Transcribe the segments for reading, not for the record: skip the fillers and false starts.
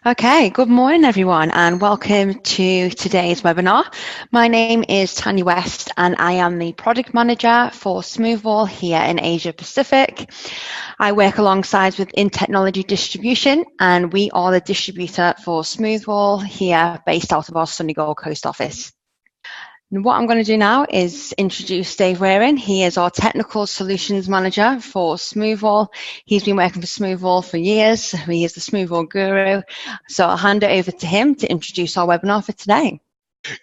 Okay, good morning everyone and welcome to today's webinar. My name is Tanya West and I am the product manager for Smoothwall here in Asia Pacific. I work alongside within technology distribution and we are the distributor for Smoothwall here based out of our sunny Gold Coast office. And what I'm going to do now is introduce Dave Waring. He is our Technical Solutions Manager for Smoothwall. He's been working for Smoothwall for years. He is the Smoothwall guru. So I'll hand it over to him to introduce our webinar for today.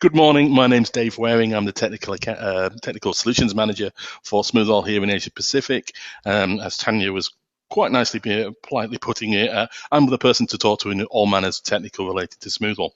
Good morning. My name's Dave Waring. I'm the Technical Solutions Manager for Smoothwall here in Asia Pacific. As Tanya was quite nicely politely putting it, I'm the person to talk to in all manners technical related to Smoothwall.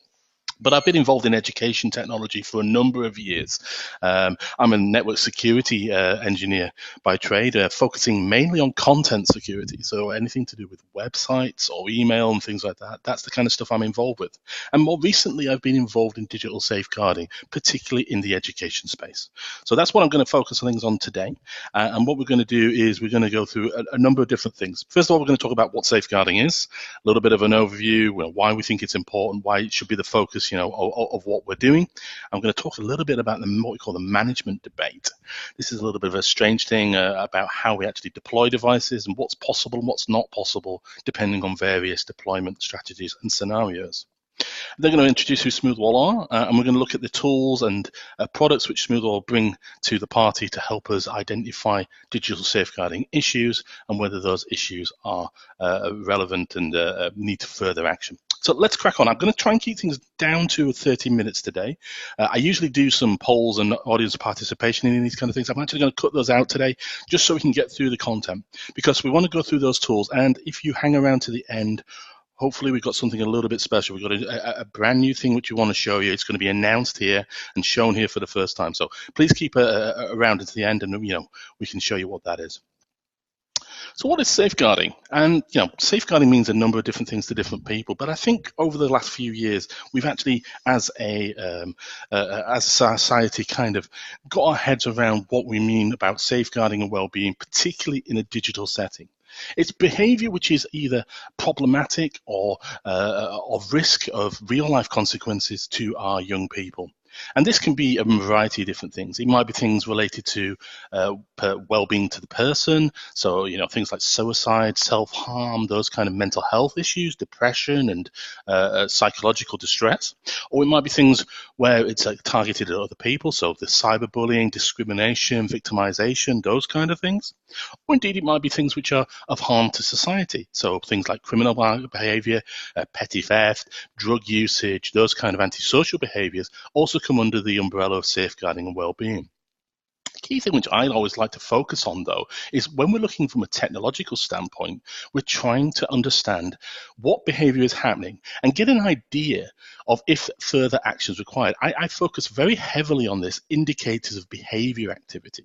But I've been involved in education technology for a number of years. I'm a network security engineer by trade, focusing mainly on content security. So anything to do with websites or email and things like that, that's the kind of stuff I'm involved with. And more recently, I've been involved in digital safeguarding, particularly in the education space. So that's what I'm going to focus things on today. And what we're going to do is we're going to go through a number of different things. First of all, we're going to talk about what safeguarding is, a little bit of an overview, why we think it's important, why it should be the focus of what we're doing. I'm going to talk a little bit about what we call the management debate. This is a little bit of a strange thing about how we actually deploy devices and what's possible and what's not possible, depending on various deployment strategies and scenarios. They're going to introduce who Smoothwall are, and we're going to look at the tools and products which Smoothwall bring to the party to help us identify digital safeguarding issues and whether those issues are relevant and need further action. So let's crack on. I'm going to try and keep things down to 30 minutes today. I usually do some polls and audience participation in these kind of things. I'm actually going to cut those out today just so we can get through the content, because we want to go through those tools. And if you hang around to the end, hopefully we've got something a little bit special. We've got a brand new thing which we want to show you. It's going to be announced here and shown here for the first time. So please keep around until the end, and we can show you what that is. So what is safeguarding? And safeguarding means a number of different things to different people. But I think over the last few years, we've actually, as a society, kind of got our heads around what we mean about safeguarding and well-being, particularly in a digital setting. It's behavior which is either problematic or of risk of real-life consequences to our young people. And this can be a variety of different things. It might be things related to well-being to the person, so things like suicide, self-harm, those kind of mental health issues, depression, and psychological distress. Or it might be things where it's targeted at other people, so the cyberbullying, discrimination, victimization, those kind of things. Or indeed, it might be things which are of harm to society, so things like criminal behavior, petty theft, drug usage, those kind of antisocial behaviors also come under the umbrella of safeguarding and well-being. The key thing which I always like to focus on, though, is when we're looking from a technological standpoint, we're trying to understand what behavior is happening and get an idea of if further action is required. I focus very heavily on this, indicators of behavior activity.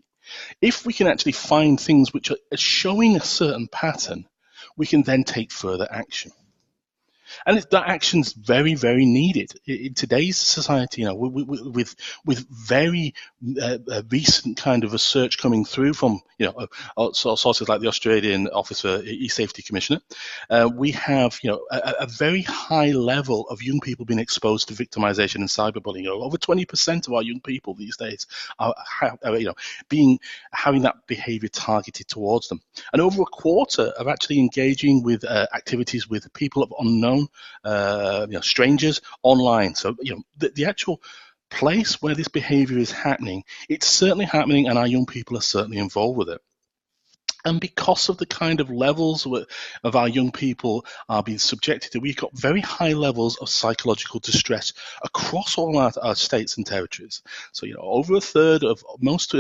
If we can actually find things which are showing a certain pattern, we can then take further action. And that action's very, very needed in today's society. With very recent kind of research coming through from sources like the Australian Office for E-Safety Commissioner, we have a very high level of young people being exposed to victimization and cyberbullying. Over 20% of our young people these days are having that behavior targeted towards them, and over a quarter are actually engaging with activities with people of unknown strangers online. So the actual place where this behavior is happening, it's certainly happening, and our young people are certainly involved with it. And because of the kind of levels of our young people are being subjected to, we've got very high levels of psychological distress across all our states and territories. So, over a third of most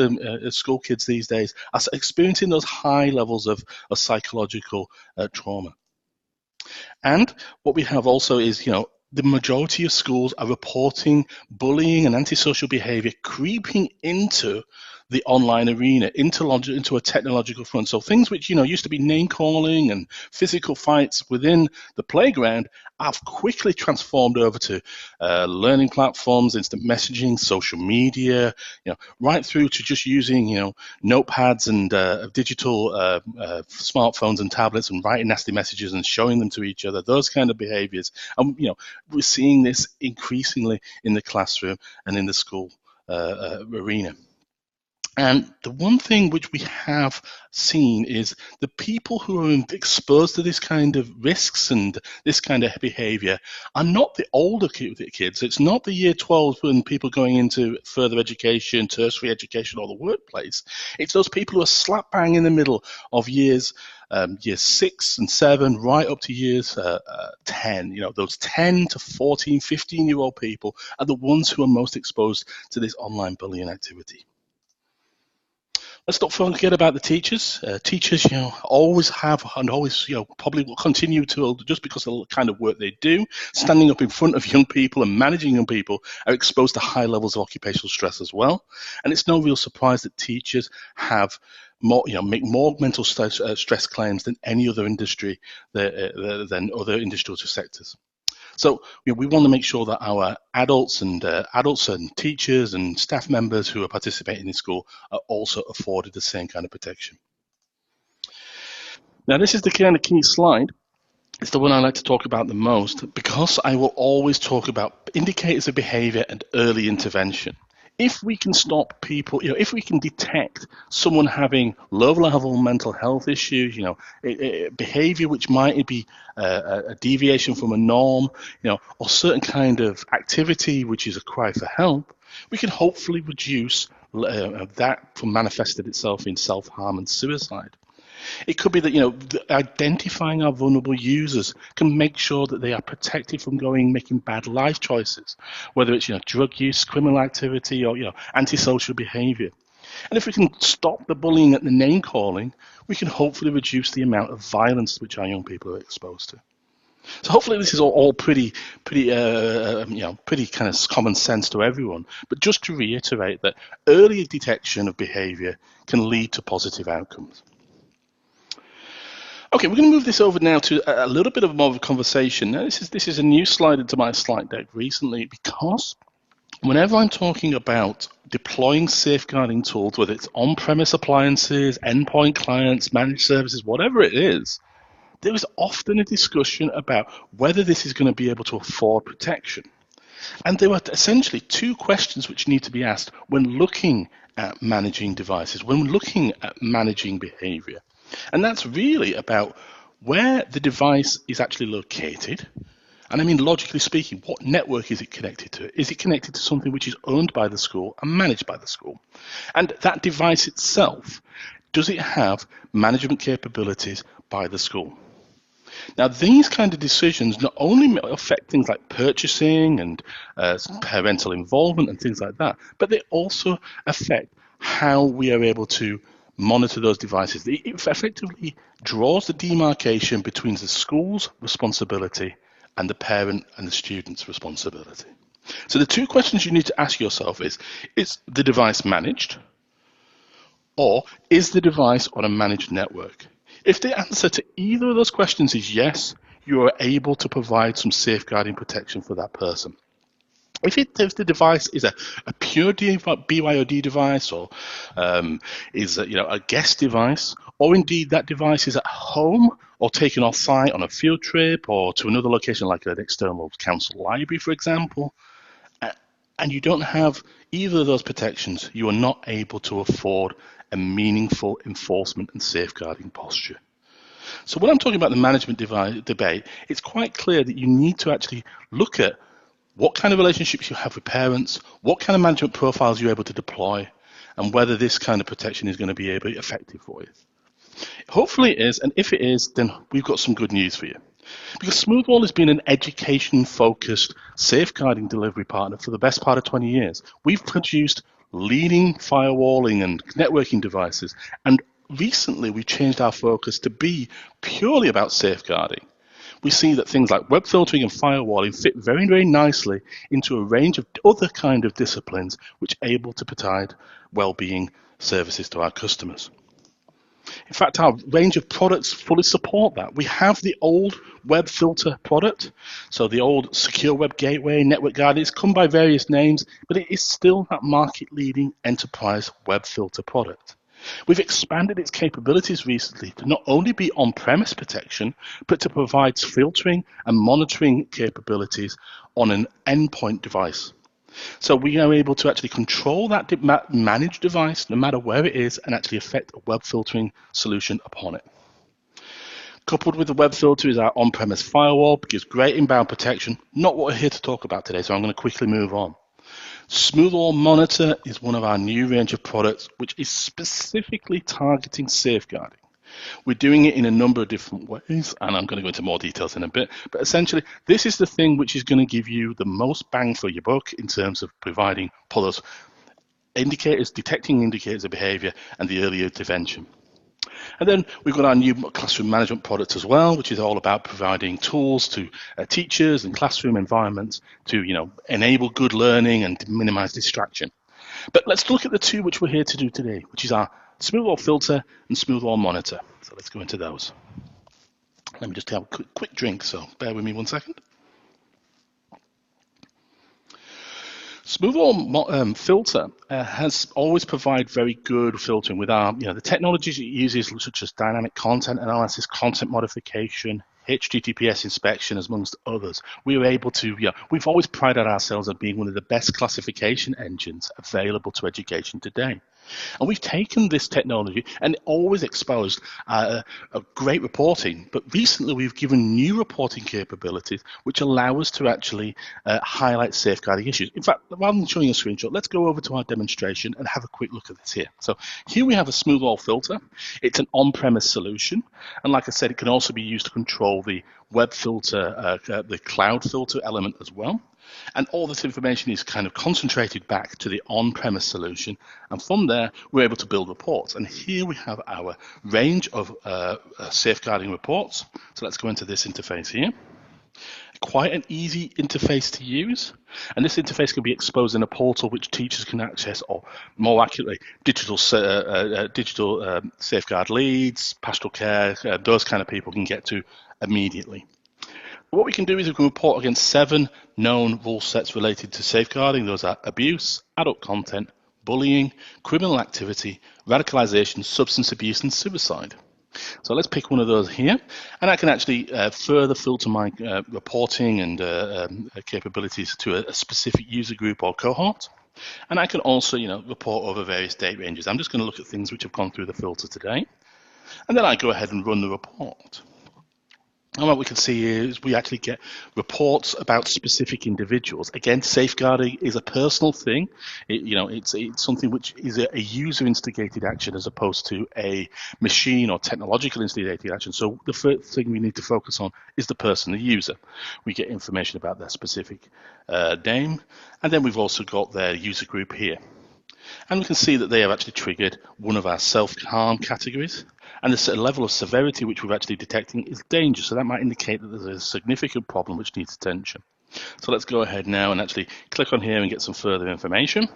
school kids these days are experiencing those high levels of psychological trauma. And what we have also is, the majority of schools are reporting bullying and antisocial behavior creeping into the online arena into a technological front. So things which used to be name calling and physical fights within the playground have quickly transformed over to learning platforms, instant messaging, social media, right through to just using notepads and digital smartphones and tablets and writing nasty messages and showing them to each other. Those kind of behaviors, and we're seeing this increasingly in the classroom and in the school arena. And the one thing which we have seen is the people who are exposed to this kind of risks and this kind of behavior are not the older kids. It's not the year 12 when people going into further education, tertiary education, or the workplace. It's those people who are slap bang in the middle of years 6 and 7, right up to years 10. Those 10 to 14, 15-year-old people are the ones who are most exposed to this online bullying activity. Let's not forget about the teachers. Teachers, always have and always, probably will continue to, just because of the kind of work they do, standing up in front of young people and managing young people, are exposed to high levels of occupational stress as well. And it's no real surprise that teachers have more, make more mental stress claims than any other industry, than other industrial sectors. So we want to make sure that our adults and teachers and staff members who are participating in school are also afforded the same kind of protection. Now, this is the kind of key slide. It's the one I like to talk about the most because I will always talk about indicators of behavior and early intervention. If we can stop people, if we can detect someone having low-level mental health issues, behavior which might be a deviation from a norm, or certain kind of activity which is a cry for help, we can hopefully reduce that from manifesting itself in self-harm and suicide. It could be that identifying our vulnerable users can make sure that they are protected from making bad life choices, whether it's drug use, criminal activity, or antisocial behavior. And if we can stop the bullying at the name calling, we can hopefully reduce the amount of violence which our young people are exposed to. So hopefully this is all pretty kind of common sense to everyone. But just to reiterate that early detection of behavior can lead to positive outcomes. Okay, we're going to move this over now to a little bit of more of a conversation. Now, this is a new slide into my slide deck recently because whenever I'm talking about deploying safeguarding tools, whether it's on-premise appliances, endpoint clients, managed services, whatever it is, there is often a discussion about whether this is going to be able to afford protection. And there are essentially two questions which need to be asked when looking at managing devices, when looking at managing behavior. And that's really about where the device is actually located. And I mean, logically speaking, what network is it connected to? Is it connected to something which is owned by the school and managed by the school? And that device itself, does it have management capabilities by the school? Now, these kind of decisions not only affect things like purchasing and parental involvement and things like that, but they also affect how we are able to monitor those devices. It effectively draws the demarcation between the school's responsibility and the parent and the student's responsibility. So the two questions you need to ask yourself is the device managed, or is the device on a managed network? If the answer to either of those questions is yes, you are able to provide some safeguarding protection for that person. If the device is a pure BYOD device, or is a guest device, or indeed that device is at home or taken off site on a field trip or to another location like an external council library, for example, and you don't have either of those protections, you are not able to afford a meaningful enforcement and safeguarding posture. So when I'm talking about the management debate, it's quite clear that you need to actually look at what kind of relationships you have with parents, what kind of management profiles you're able to deploy, and whether this kind of protection is going to be effective for you. Hopefully it is, and if it is, then we've got some good news for you. Because Smoothwall has been an education-focused safeguarding delivery partner for the best part of 20 years. We've produced leading firewalling and networking devices, and recently we changed our focus to be purely about safeguarding. We see that things like web filtering and firewalling fit very, very nicely into a range of other kind of disciplines which are able to provide well-being services to our customers. In fact, our range of products fully support that. We have the old web filter product, so the old secure web gateway, network guard, it's come by various names, but it is still that market-leading enterprise web filter product. We've expanded its capabilities recently to not only be on-premise protection, but to provide filtering and monitoring capabilities on an endpoint device. So we are able to actually control that managed device, no matter where it is, and actually affect a web filtering solution upon it. Coupled with the web filter is our on-premise firewall, gives great inbound protection. Not what we're here to talk about today, so I'm going to quickly move on. Smoothwall Monitor is one of our new range of products, which is specifically targeting safeguarding. We're doing it in a number of different ways, and I'm going to go into more details in a bit. But essentially, this is the thing which is going to give you the most bang for your buck in terms of providing those indicators, detecting indicators of behavior, and the early intervention. And then we've got our new classroom management product as well, which is all about providing tools to teachers and classroom environments to, enable good learning and minimize distraction. But let's look at the two which we're here to do today, which is our Smoothwall Filter and Smoothwall Monitor. So let's go into those. Let me just have a quick drink, so bear with me 1 second. Smoothwall Filter has always provided very good filtering with our, the technologies it uses, such as dynamic content analysis, content modification, HTTPS inspection, amongst others. We were able to, we've always prided ourselves on being one of the best classification engines available to education today. And we've taken this technology and always exposed a great reporting, but recently we've given new reporting capabilities which allow us to actually highlight safeguarding issues. In fact, rather than showing a screenshot, let's go over to our demonstration and have a quick look at this here. So here we have a Smoothwall filter. It's an on-premise solution, and like I said, it can also be used to control the web filter, the cloud filter element as well. And all this information is kind of concentrated back to the on-premise solution. And from there, we're able to build reports. And here we have our range of safeguarding reports. So let's go into this interface here. Quite an easy interface to use. And this interface can be exposed in a portal which teachers can access, or more accurately, digital safeguard leads, pastoral care, those kind of people can get to immediately. What we can do is we can report against 7 known rule sets related to safeguarding. Those are abuse, adult content, bullying, criminal activity, radicalization, substance abuse, and suicide. So let's pick one of those here, and I can actually further filter my reporting and capabilities to a specific user group or cohort. And I can also, report over various date ranges. I'm just going to look at things which have gone through the filter today, and then I go ahead and run the report. And what we can see is we actually get reports about specific individuals. Again, safeguarding is a personal thing. It's something which is a user-instigated action as opposed to a machine or technological instigated action. So the first thing we need to focus on is the person, the user. We get information about their specific name, and then we've also got their user group here. And we can see that they have actually triggered one of our self-harm categories. And the level of severity which we're actually detecting is danger. So that might indicate that there's a significant problem which needs attention. So let's go ahead now and actually click on here and get some further information.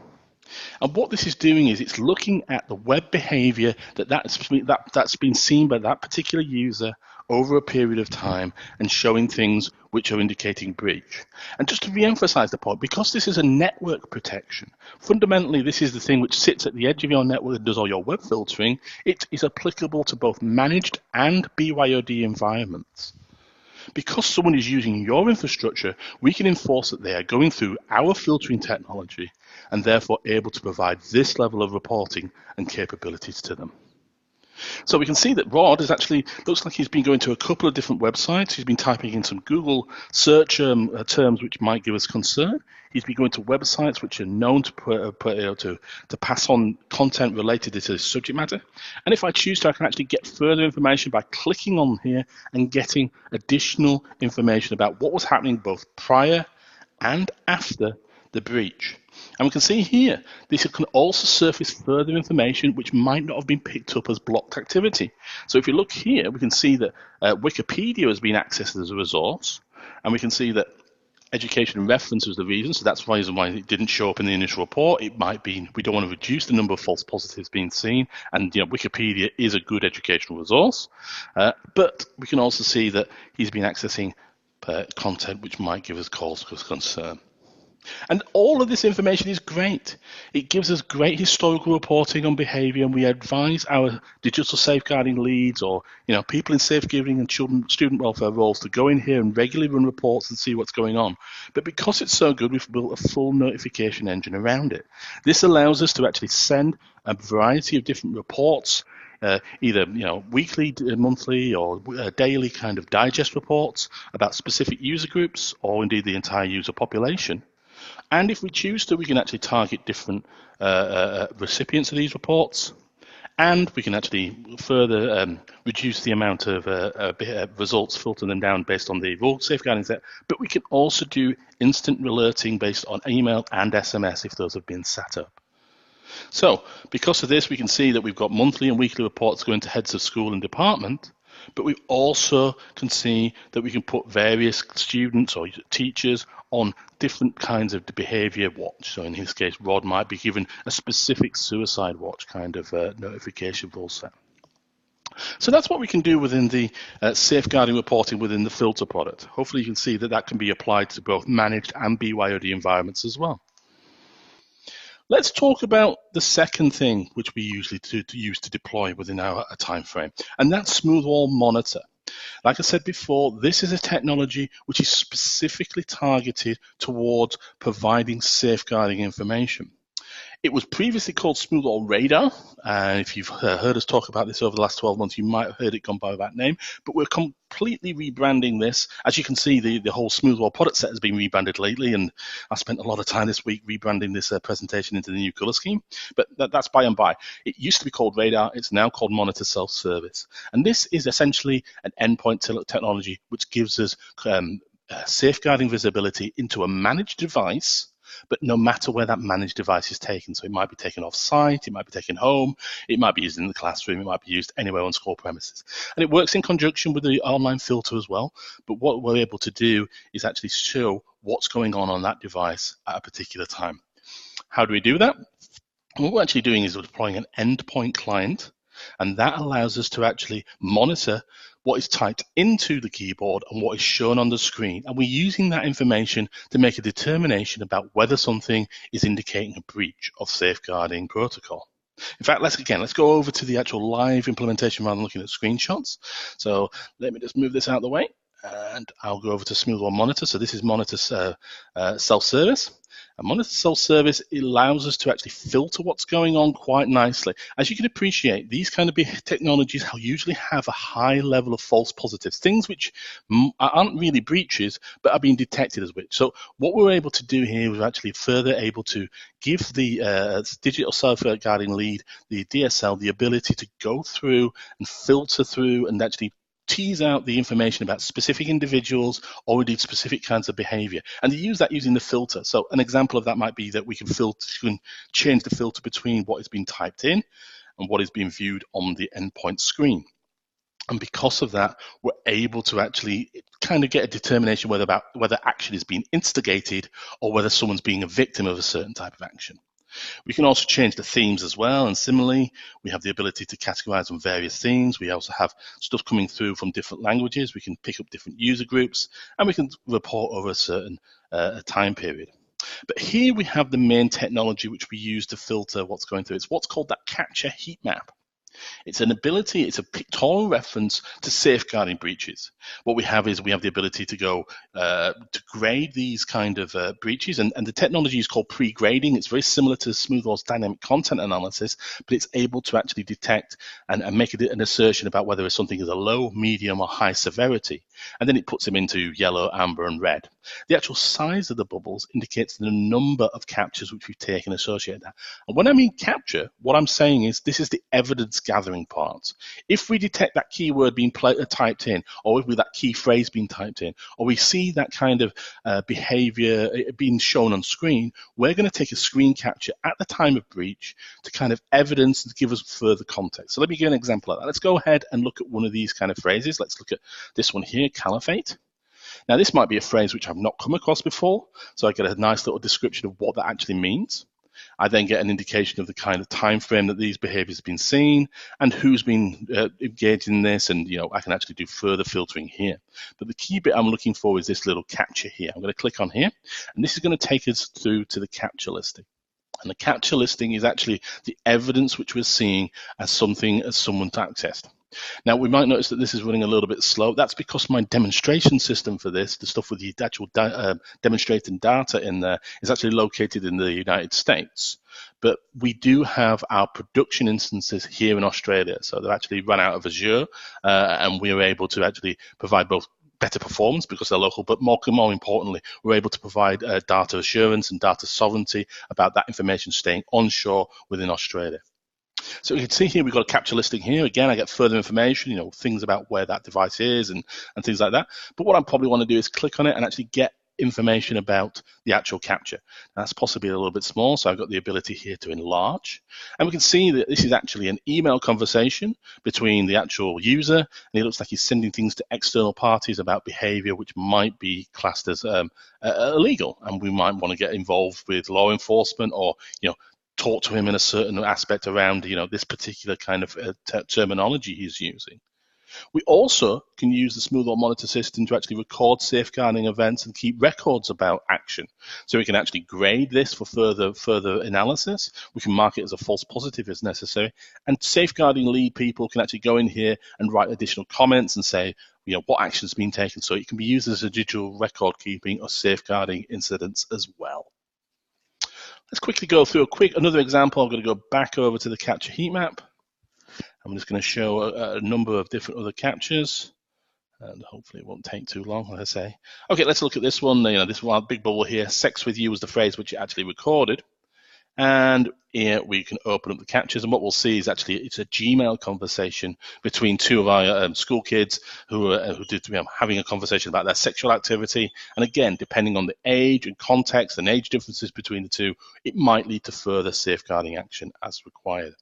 And what this is doing is it's looking at the web behavior that's been seen by that particular user over a period of time and showing things which are indicating breach. And just to re-emphasize the point, because this is a network protection, fundamentally this is the thing which sits at the edge of your network and does all your web filtering. It is applicable to both managed and BYOD environments. Because someone is using your infrastructure, we can enforce that they are going through our filtering technology and therefore able to provide this level of reporting and capabilities to them. So we can see that Rod is actually, looks like he's been going to a couple of different websites. He's been typing in some Google search terms which might give us concern. He's been going to websites which are known to pass on content related to this subject matter. And if I choose to, I can actually get further information by clicking on here and getting additional information about what was happening both prior and after the breach. And we can see here, this can also surface further information which might not have been picked up as blocked activity. So if you look here, we can see that Wikipedia has been accessed as a resource, and we can see that Education and reference was the reason, so that's the reason why it didn't show up in the initial report. It might be we don't want to reduce the number of false positives being seen, and Wikipedia is a good educational resource, but we can also see that he's been accessing content which might give us cause for concern. And all of this information is great. It gives us great historical reporting on behaviour, and we advise our digital safeguarding leads or people in safeguarding and student welfare roles to go in here and regularly run reports and see what's going on. But because it's so good, we've built a full notification engine around it. This allows us to actually send a variety of different reports, either weekly, monthly, or daily kind of digest reports about specific user groups or indeed the entire user population. And if we choose to, we can actually target different recipients of these reports, and we can actually further reduce the amount of results, filter them down based on the rule safeguarding set. But we can also do instant alerting based on email and SMS if those have been set up. So because of this, we can see that we've got monthly and weekly reports going to heads of school and department, but we also can see that we can put various students or teachers on different kinds of behaviour watch. So in his case, Rod might be given a specific suicide watch kind of notification rule set. So that's what we can do within the safeguarding reporting within the filter product. Hopefully you can see that that can be applied to both managed and BYOD environments as well. Let's talk about the second thing which we usually use to deploy within our time frame, and that's Smoothwall Monitor. Like I said before, this is a technology which is specifically targeted towards providing safeguarding information. It was previously called Smoothwall Radar, and if you've heard us talk about this over the last 12 months, you might have heard it gone by that name, but we're completely rebranding this. As you can see, the whole Smoothwall product set has been rebranded lately, and I spent a lot of time this week rebranding this presentation into the new color scheme, but that's by and by. It used to be called Radar, it's now called Monitor Self-Service, and this is essentially an endpoint technology which gives us safeguarding visibility into a managed device, but no matter where that managed device is taken. So it might be taken off site, it might be taken home, it might be used in the classroom, it might be used anywhere on school premises. And it works in conjunction with the online filter as well. But what we're able to do is actually show what's going on that device at a particular time. How do we do that? What we're actually doing is we're deploying an endpoint client, and that allows us to actually monitor what is typed into the keyboard and what is shown on the screen. And we're using that information to make a determination about whether something is indicating a breach of safeguarding protocol. In fact, let's go over to the actual live implementation rather than looking at screenshots. So let me just move this out of the way, and I'll go over to Smoothwall Monitor. So this is Monitor Self-Service. And Monitor Self-Service allows us to actually filter what's going on quite nicely. As you can appreciate, these kind of technologies usually have a high level of false positives, things which aren't really breaches, but are being detected as which. So what we're able to do here is actually further able to give the digital safeguarding lead, the DSL, the ability to go through and filter through and actually tease out the information about specific individuals or indeed specific kinds of behavior, and to use that using the filter. So an example of that might be that we can change the filter between what is being typed in and what is being viewed on the endpoint screen. And because of that, we're able to actually kind of get a determination whether action is being instigated or whether someone's being a victim of a certain type of action. We can also change the themes as well, and similarly, we have the ability to categorize on various themes. We also have stuff coming through from different languages. We can pick up different user groups, and we can report over a certain time period. But here we have the main technology which we use to filter what's going through. It's what's called that capture heat map. It's an ability, it's a pictorial reference to safeguarding breaches. What we have is we have the ability to go to grade these kind of breaches, and the technology is called pre-grading. It's very similar to Smoothwall's dynamic content analysis, but it's able to actually detect and make an assertion about whether something is a low, medium, or high severity, and then it puts them into yellow, amber, and red. The actual size of the bubbles indicates the number of captures which we've taken associated with that. And when I mean capture, what I'm saying is this is the evidence gathering part. If we detect that keyword being typed in, or with that key phrase being typed in, or we see that kind of behavior being shown on screen, we're going to take a screen capture at the time of breach to kind of evidence and give us further context. So let me give an example of that. Let's go ahead and look at one of these kind of phrases. Let's look at this one here, caliphate. Now, this might be a phrase which I've not come across before, so I get a nice little description of what that actually means. I then get an indication of the kind of time frame that these behaviors have been seen and who's been engaged in this, and I can actually do further filtering here. But the key bit I'm looking for is this little capture here. I'm going to click on here, and this is going to take us through to the capture listing. And the capture listing is actually the evidence which we're seeing as something as someone's accessed. Now, we might notice that this is running a little bit slow. That's because my demonstration system for this, the stuff with the actual demonstrating data in there, is actually located in the United States. But we do have our production instances here in Australia. So they're actually run out of Azure, and we're able to actually provide both better performance because they're local, but more importantly, we're able to provide data assurance and data sovereignty about that information staying onshore within Australia. So you can see here we've got a capture listing here. Again, I get further information, things about where that device is and things like that. But what I probably want to do is click on it and actually get information about the actual capture. Now, that's possibly a little bit small, so I've got the ability here to enlarge. And we can see that this is actually an email conversation between the actual user, and it looks like he's sending things to external parties about behavior which might be classed as illegal, and we might want to get involved with law enforcement or talk to him in a certain aspect around this particular kind of terminology he's using. We also can use the Smoothwall monitor system to actually record safeguarding events and keep records about action. So we can actually grade this for further analysis. We can mark it as a false positive as necessary. And safeguarding lead people can actually go in here and write additional comments and say, what action has been taken. So it can be used as a digital record keeping or safeguarding incidents as well. Let's quickly go through another example. I'm going to go back over to the capture heat map. I'm just going to show a number of different other captures, and hopefully it won't take too long, like I say. Okay, let's look at this one. This one, big bubble here. Sex with you was the phrase which it actually recorded. And here we can open up the captures, and what we'll see is actually it's a Gmail conversation between two of our school kids who did having a conversation about their sexual activity. And again, depending on the age and context and age differences between the two, it might lead to further safeguarding action as required.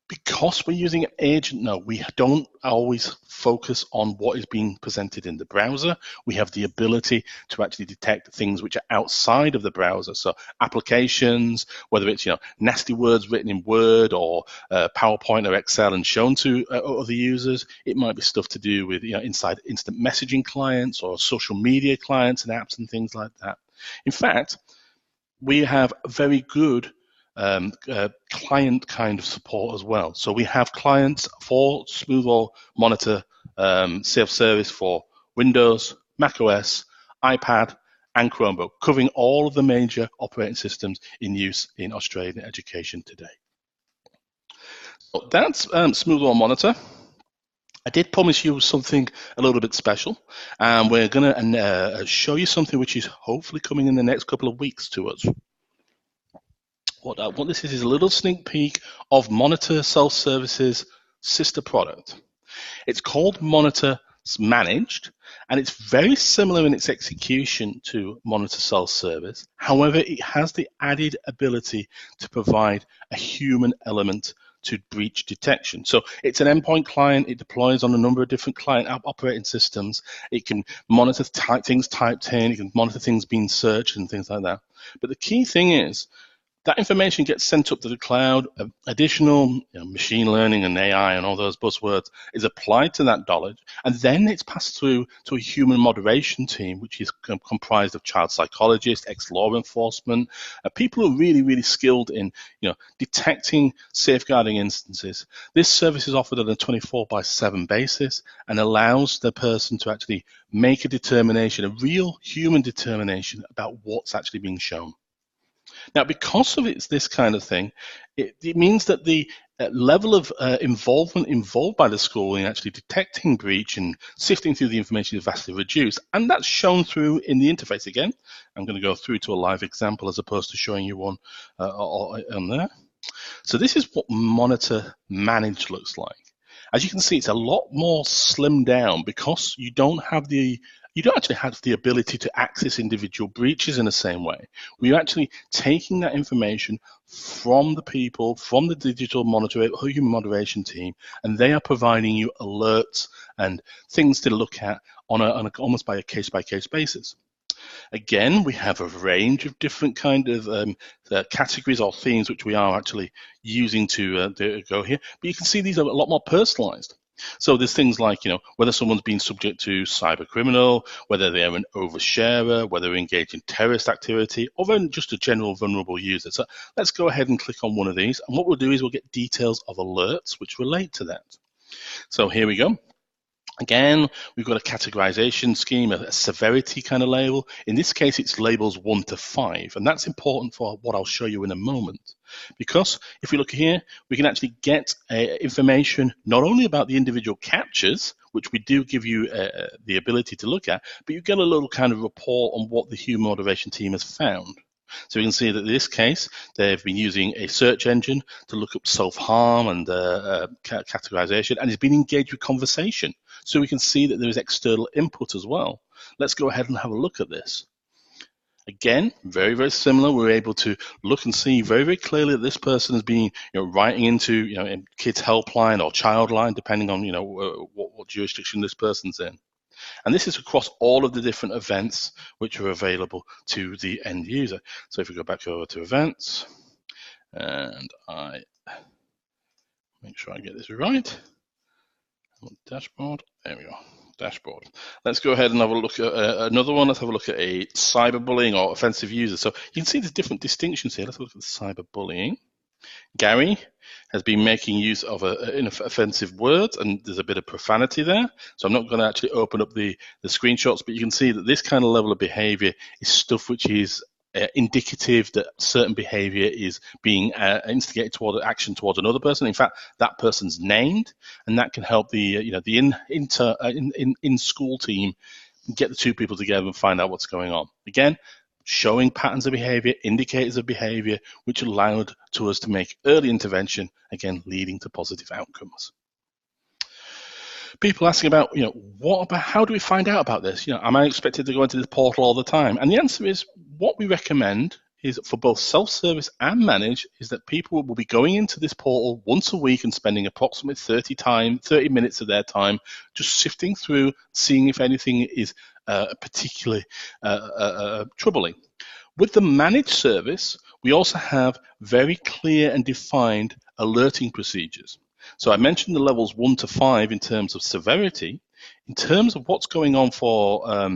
Because we're using an agent now, we don't always focus on what is being presented in the browser. We have the ability to actually detect things which are outside of the browser. So applications, whether it's nasty words written in Word or PowerPoint or Excel and shown to other users, it might be stuff to do with inside instant messaging clients or social media clients and apps and things like that. In fact, we have very good client kind of support as well. So we have clients for Smoothwall Monitor self-service for Windows, macOS, iPad, and Chromebook, covering all of the major operating systems in use in Australian education today. So that's Smoothwall Monitor. I did promise you something a little bit special, and we're going to show you something which is hopefully coming in the next couple of weeks to us. What this is a little sneak peek of Monitor Self-Service's sister product. It's called Monitor Managed, and it's very similar in its execution to Monitor Self-Service. However, it has the added ability to provide a human element to breach detection. So it's an endpoint client. It deploys on a number of different client operating systems. It can monitor things typed in. It can monitor things being searched and things like that. But the key thing is, that information gets sent up to the cloud. Additional machine learning and AI and all those buzzwords is applied to that knowledge, and then it's passed through to a human moderation team, which is comprised of child psychologists, ex-law enforcement, people who are really, really skilled in detecting safeguarding instances. This service is offered on a 24/7 basis and allows the person to actually make a determination, a real human determination about what's actually being shown. Now, because of this kind of thing, it means that the level of involvement involved by the school in actually detecting breach and sifting through the information is vastly reduced, and that's shown through in the interface. Again, I'm going to go through to a live example as opposed to showing you one on there. So this is what Monitor Managed looks like. As you can see, it's a lot more slimmed down because you don't actually have the ability to access individual breaches in the same way. We're actually taking that information from the people, from the digital human moderation team, and they are providing you alerts and things to look at almost by a case-by-case basis. Again, we have a range of different kind of categories or themes which we are actually using to go here. But you can see these are a lot more personalized. So there's things like, whether someone's been subject to cyber criminal, whether they're an oversharer, whether they're engaged in terrorist activity, or then just a general vulnerable user. So let's go ahead and click on one of these. And what we'll do is we'll get details of alerts which relate to that. So here we go. Again, we've got a categorization scheme, a severity kind of label. In this case, it's labels 1 to 5, and that's important for what I'll show you in a moment. Because if we look here, we can actually get information not only about the individual captures, which we do give you the ability to look at, but you get a little kind of report on what the human moderation team has found. So we can see that in this case, they've been using a search engine to look up self-harm and categorization, and it's been engaged with conversation. So we can see that there is external input as well. Let's go ahead and have a look at this. Again, very, very similar. We're able to look and see very, very clearly that this person has been writing into kids helpline or childline, depending on what jurisdiction this person's in. And this is across all of the different events which are available to the end user. So if we go back over to events, and I make sure I get this right. Dashboard, there we go, dashboard. Let's go ahead and have a look at another one. Let's have a look at a cyberbullying or offensive user. So you can see the different distinctions here. Let's look at the cyberbullying. Gary has been making use of offensive words, and there's a bit of profanity there. So I'm not going to actually open up the screenshots, but you can see that this kind of level of behavior is stuff which is indicative that certain behavior is being instigated toward action towards another person. In fact, that person's named, and that can help the in-school team get the two people together and find out what's going on. Again, showing patterns of behavior, indicators of behavior, which allowed to us to make early intervention, again, leading to positive outcomes. People asking about, how do we find out about this? Am I expected to go into this portal all the time? And the answer is, what we recommend is for both self-service and managed is that people will be going into this portal once a week and spending approximately 30 minutes of their time just sifting through, seeing if anything is particularly troubling. With the managed service, we also have very clear and defined alerting procedures. So I mentioned the levels 1 to 5 in terms of severity. In terms of what's going on for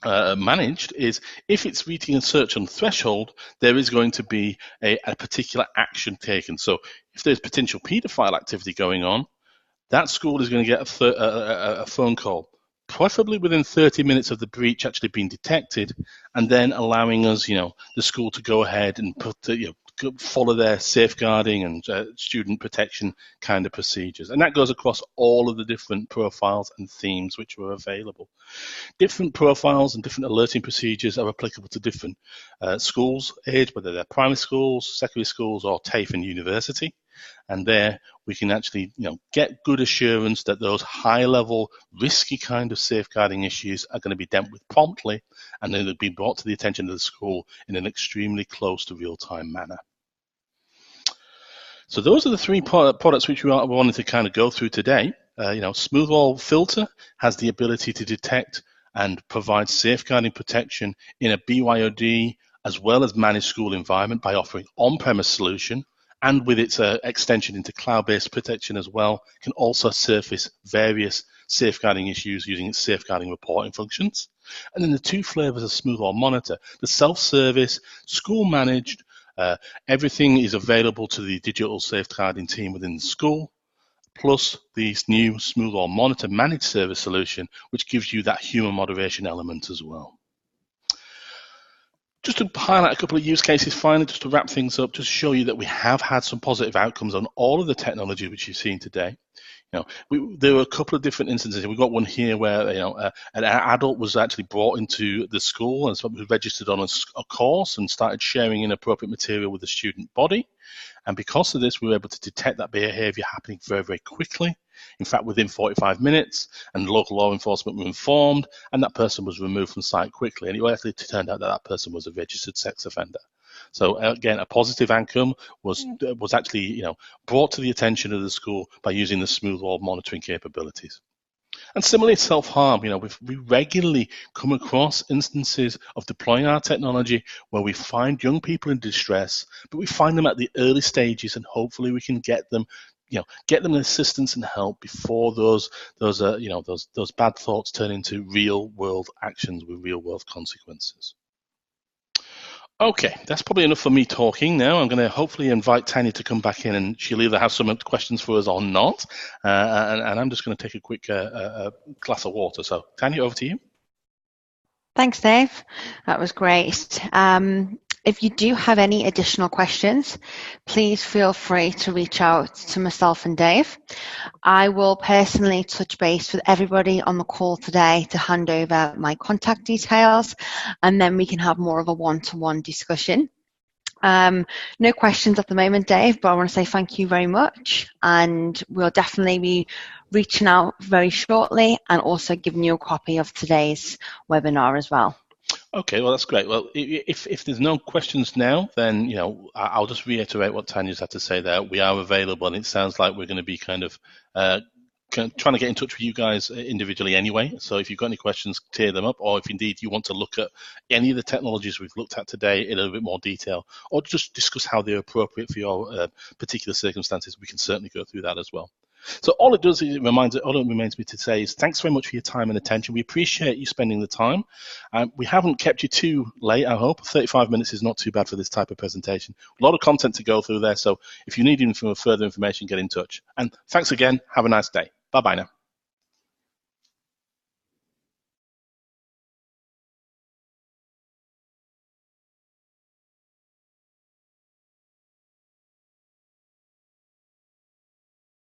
managed is if it's reaching a certain threshold, there is going to be a particular action taken. So if there's potential paedophile activity going on, that school is going to get a phone call, preferably within 30 minutes of the breach actually being detected, and then allowing us, the school to go ahead and follow their safeguarding and student protection kind of procedures. And that goes across all of the different profiles and themes which are available. Different profiles and different alerting procedures are applicable to different schools age, whether they're primary schools, secondary schools, or TAFE and university. And there we can actually get good assurance that those high-level, risky kind of safeguarding issues are going to be dealt with promptly, and then they'll be brought to the attention of the school in an extremely close to real-time manner. So those are the three products which we wanted to kind of go through today. Smoothwall Filter has the ability to detect and provide safeguarding protection in a BYOD as well as managed school environment by offering on-premise solution, and with its extension into cloud-based protection as well, can also surface various safeguarding issues using its safeguarding reporting functions. And then the two flavors of Smoothwall Monitor, the self-service, school-managed, everything is available to the digital safeguarding team within the school, plus the new Smoothwall Monitor managed service solution, which gives you that human moderation element as well. Just to highlight a couple of use cases finally, just to wrap things up, just to show you that we have had some positive outcomes on all of the technology which you've seen today. There were a couple of different instances. We've got one here where an adult was actually brought into the school and was registered on a course and started sharing inappropriate material with the student body. And because of this, we were able to detect that behavior happening very, very quickly. In fact, within 45 minutes, and local law enforcement were informed, and that person was removed from site quickly. And it actually turned out that that person was a registered sex offender. So again, a positive outcome was actually brought to the attention of the school by using the Smoothwall monitoring capabilities. And similarly, self-harm, we regularly come across instances of deploying our technology where we find young people in distress, but we find them at the early stages, and hopefully we can get them, get them assistance and help before those bad thoughts turn into real-world actions with real-world consequences. Okay, that's probably enough for me talking now. I'm going to hopefully invite Tanya to come back in, and she'll either have some questions for us or not. And I'm just going to take a quick glass of water. So, Tanya, over to you. Thanks, Dave. That was great. If you do have any additional questions, please feel free to reach out to myself and Dave. I will personally touch base with everybody on the call today to hand over my contact details, and then we can have more of a one-to-one discussion. No questions at the moment, Dave, but I want to say thank you very much, and we'll definitely be reaching out very shortly and also giving you a copy of today's webinar as well. Okay, well, that's great. Well, if there's no questions now, then I'll just reiterate what Tanya's had to say there. We are available, and it sounds like we're going to be kind of trying to get in touch with you guys individually anyway. So if you've got any questions, tear them up, or if indeed you want to look at any of the technologies we've looked at today in a little bit more detail, or just discuss how they're appropriate for your particular circumstances, we can certainly go through that as well. So all it remains me to say is thanks very much for your time and attention. We appreciate you spending the time. We haven't kept you too late, I hope. 35 minutes is not too bad for this type of presentation. A lot of content to go through there. So if you need further information, get in touch. And thanks again. Have a nice day. Bye-bye now.